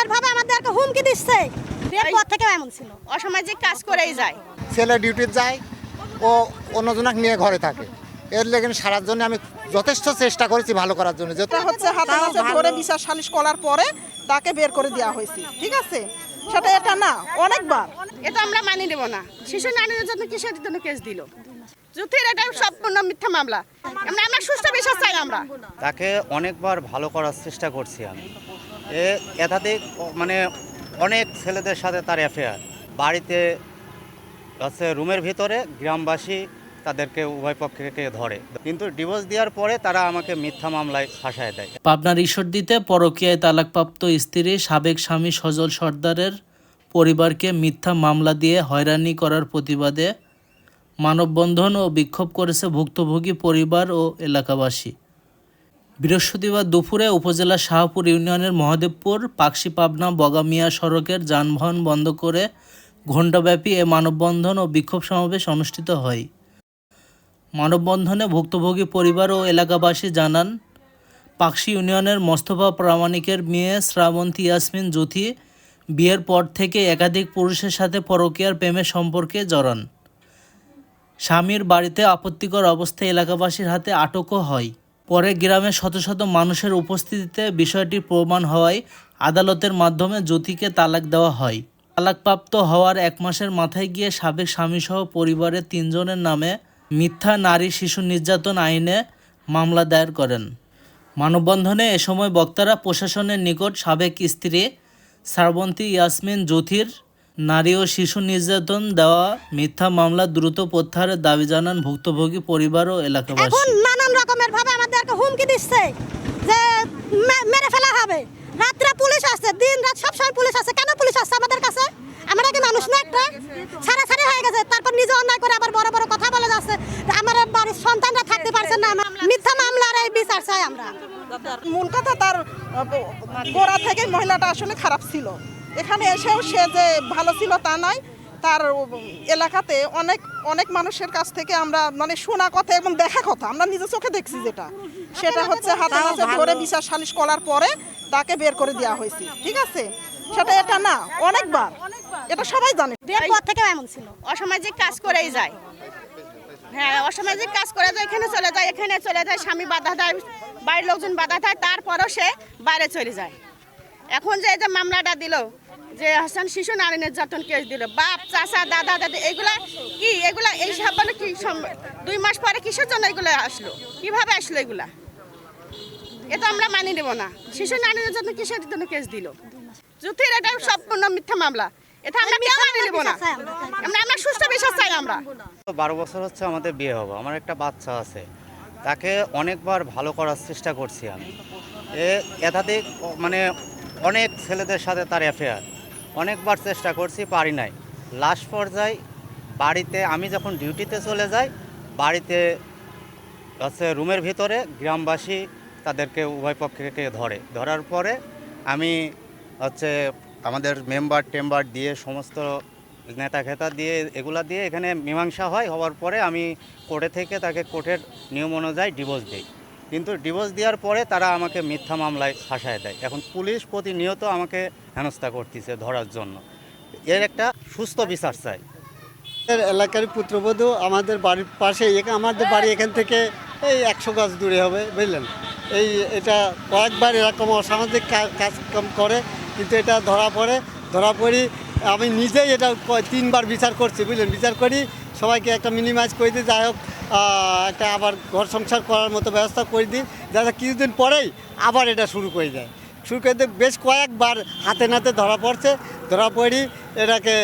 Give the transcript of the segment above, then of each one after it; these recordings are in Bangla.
রকমের ভাবে আমাদেরকে হুমকি দিচ্ছে। এরপর থেকে এমন ছিল, অসামাজিক কাজ করেই যায়। ছেলে ডিউটি যায়, ও অন্যজনক নিয়ে ঘরে থাকে। এর লেগে সারার জন্য আমি যথেষ্ট চেষ্টা করেছি ভালো করার জন্য। যেটা হচ্ছে হাতে নাতে ধরে বিচার সালিশ করার পরে তাকে বের করে দেওয়া হয়েছে, ঠিক আছে? সেটা এটা না, অনেকবার। এটা আমরা মানি নেব না। শিশু নারীর জন্য কিসের জন্য কেস দিল? যুক্তির এটা সম্পূর্ণ মিথ্যা মামলা। আমরা সুষ্ঠু বিচার চাই। আমরা তাকে অনেকবার ভালো করার চেষ্টা করছি আমি। একাধিক মানে অনেক ছেলেদের সাথে তার অ্যাফেয়ার। বাড়িতে হচ্ছে রুমের ভিতরে গ্রামবাসী তাদেরকে উভয় পক্ষকে ধরে, কিন্তু ডিভোর্স দেওয়ার পরে তারা আমাকে মিথ্যা মামলায় ফাঁসায় দেয়। পাবনার ঈশ্বরদীতে পরকীয়ায় তালাকপ্রাপ্ত স্ত্রী সাবেক স্বামী সজল সর্দারের পরিবারকে মিথ্যা মামলা দিয়ে হয়রানি করার প্রতিবাদে মানববন্ধন ও বিক্ষোভ করেছে ভুক্তভোগী পরিবার ও এলাকাবাসী। বৃহস্পতিবার দুপুরে উপজেলার শাহপুর ইউনিয়নের মহাদেবপুর পাকশি পাবনা বগামিয়া সড়কের যানবাহন বন্ধ করে ঘণ্টাব্যাপী এ মানববন্ধন ও বিক্ষোভ সমাবেশ অনুষ্ঠিত হয়। মানববন্ধনে ভুক্তভোগী পরিবার ও এলাকাবাসী জানান, পাকশি ইউনিয়নের মোস্তফা প্রামাণিকের মেয়ে শ্রাবন্তী ইয়াসমিন জ্যোতি বিয়ের পর থেকে একাধিক পুরুষের সাথে পরকীয়ার প্রেমের সম্পর্কে জড়ান। স্বামীর বাড়িতে আপত্তিকর অবস্থায় এলাকাবাসীর হাতে আটকও হয়। পরে গ্রামের শত শত মানুষের উপস্থিতিতে বিষয়টি প্রমাণ হওয়ায় আদালতের মাধ্যমে জ্যোতিকে তালাক দেওয়া হয়। তালাকপ্রাপ্ত হওয়ার 1 মাসের মাথায় গিয়ে সাবেক স্বামীসহ পরিবারের 3 জনের নামে মিথ্যা নারী শিশু নির্যাতন আইনে মামলা দায়ের করেন। মানববন্ধনে এ সময় বক্তারা প্রশাসনের নিকট সাবেক স্ত্রী শ্রাবন্তী ইয়াসমিন জ্যোতির নারী ও শিশু নির্যাতন দেওয়া মিথ্যা মামলা দ্রুত প্রত্যাহারের দাবি জানান ভুক্তভোগী পরিবার ও এলাকাবাসী। এখন নানান রকমের ভাবে আমাদেরকে হুমকি দিচ্ছে যে মেরে ফেলা হবে। রাত্রে পুলিশ আসছে, দিন রাত সব সময় পুলিশ আসছে। কেন পুলিশ আসছে আমাদের কাছে? আমরা কি মানুষ না? একটা ছাড়াছাড়ি হয়ে গেছে, তারপর নিজে অন্যায় করে আবার বড় বড় কথা বলে যাচ্ছে। আমার বাড়ির সন্তানরা থাকতে পারছে না। মিথ্যা মামলার এই বিচার চাই আমরা। মূল কথা, তার গোড়া থেকে মহিলাটা আসলে খারাপ ছিল। এখানে এসেও সে যে ভালো ছিল তা নয়। তার এলাকাতে অনেক অনেক মানুষের কাছ থেকে আমরা মানে শোনা কথা এবং দেখা কথা আমরা নিজে চোখে দেখছি, যেটা সেটা হচ্ছে হাতে নাতে ধরে বিচার সালিশ করার পরে তাকে বের করে দেওয়া হয়েছে, ঠিক আছে? সেটা এটা না, অনেকবার। এটা সবাই জানে। এরপর থেকে এমন ছিল, অসামাজিক কাজ করেই যায়। হ্যাঁ, অসামাজিক কাজ করে যায়, এখানে চলে যায়, এখানে চলে যায়, স্বামী বাধা দেয়, বাড়ির লোকজন বাধা দেয়, তারপরও সে বাইরে চলে যায়। এখন যে এই যে মামলাটা দিল, যে হাসান শিশু নারী নির্যাতন কেস দিল, বাপ চাচা দাদা দাদি, এগুলা কি? এগুলা এই সব বলে কি 2 মাস পরে কিসের জন্য এগুলো আসলো? কিভাবে আসলো এগুলা? এটা আমরা মানি নেব না। শিশু নারী নির্যাতন কিসের জন্য কেস দিল? যুক্তির এটা সম্পূর্ণ মিথ্যা মামলা। এটা আমরা মানি নেব না। আমরা সুষ্ঠু বিচার চাই। আমরা 12 বছর হচ্ছে আমাদের বিয়ে হবো, আমার একটা বাচ্চা আছে। তাকে অনেকবার ভালো করার চেষ্টা করছি আমি। একাধিক মানে অনেক ছেলেদের সাথে তার অ্যাফেয়ার। অনেকবার চেষ্টা করছি, পারি নাই। লাস্ট পর্যায়ে বাড়িতে আমি যখন ডিউটিতে চলে যাই, বাড়িতে হচ্ছে রুমের ভিতরে গ্রামবাসী তাদেরকে উভয় পক্ষকে ধরার পরে আমি হচ্ছে আমাদের মেম্বার টেম্বার দিয়ে সমস্ত নেতা খেতা দিয়ে এগুলা দিয়ে এখানে মীমাংসা হওয়ার পরে আমি কোর্টে থেকে তাকে কোর্টের নিয়ম অনুযায়ী ডিভোর্স দিই। কিন্তু ডিভোর্স দেওয়ার পরে তারা আমাকে মিথ্যা মামলায় ফাঁসায় দেয়। এখন পুলিশ প্রতিনিয়ত আমাকে হেনস্থা করতেছে ধরার জন্য। এর একটা সুস্থ বিচার চাই। এলাকার পুত্রবধূ আমাদের বাড়ির পাশে, আমাদের বাড়ি এখান থেকে এই 100 গজ দূরে হবে, বুঝলেন? এটা কয়েকবার এরকম অসামাজিক কাজকর্ম করে, কিন্তু এটা ধরা পড়ি আমি নিজেই এটা 3 বার বিচার করছি, বুঝলেন? বিচার করি, সবাইকে একটা মিনিমাইজ করে দিই, যাই হোক একটা আবার ঘর সংসার করার মতো ব্যবস্থা করে দিই, যাতে কিছুদিন পরেই আবার এটা শুরু করে দেয়। বেশ কয়েকবার হাতে নাতে ধরা পড়ি এটাকে।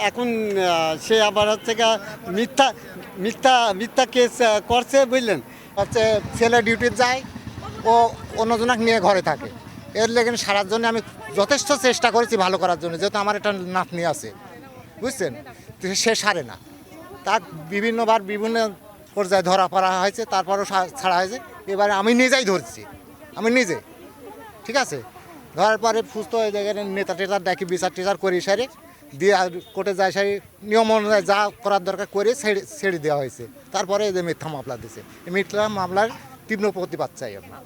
এখন সে আবার হচ্ছে মিথ্যা কেস করছে, বুঝলেন? হচ্ছে ছেলে ডিউটি যায়, ও অন্যজনক নিয়ে ঘরে থাকে। এর লেগে সারার জন্য আমি যথেষ্ট চেষ্টা করেছি ভালো করার জন্য, যেহেতু আমার একটা নাতনি আছে, বুঝছেন? সে সারে না। তার বিভিন্নবার বিভিন্ন পর্যায়ে ধরা পড়া হয়েছে, তারপরও ছাড়া হয়েছে। এবারে আমি নিজেই ধরছি, আমি নিজে, ঠিক আছে? ধরার পরে সুস্থ হয়ে যায়, নেতা টেতার ডাকি বিচার টিচার করি সারি দিয়ে কোর্টে যায়, সেই নিয়ম অনুযায়ী যা করার দরকার করে ছেড়ে দেওয়া হয়েছে। তারপরে এই যে মিথ্যা মামলা দিয়েছে, এই মিথ্যা মামলার তীব্র প্রতিবাদ চাই আমরা।